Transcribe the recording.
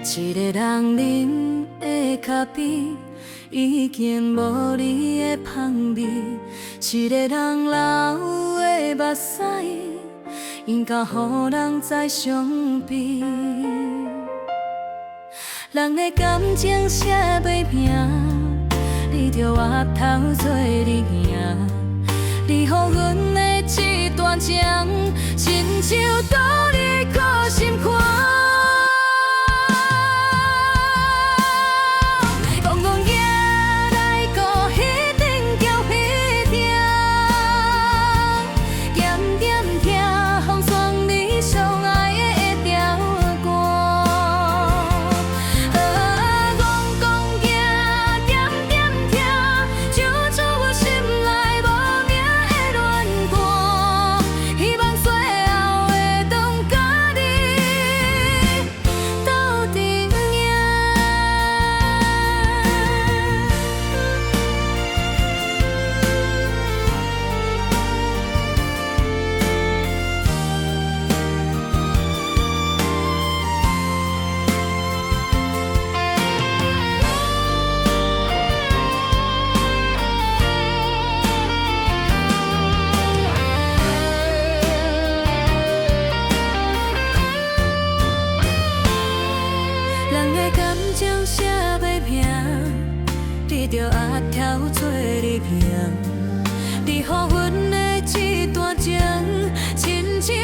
一个人啉的咖啡，已经无你的香味；一个人流的目屎，应该予人知伤悲。人的感情写袂平，你着回头做你行。你予阮的这段情，亲像倒你苦心肝。戆戆行来顾迄顶桥彼程，点点听风霜你上爱的一条歌。戆戆行，点点听，唱出我心内无名的恋歌。希望最后会当甲你斗阵赢。人的感情写袂平，你着压条做你行。你予阮的这段情，亲像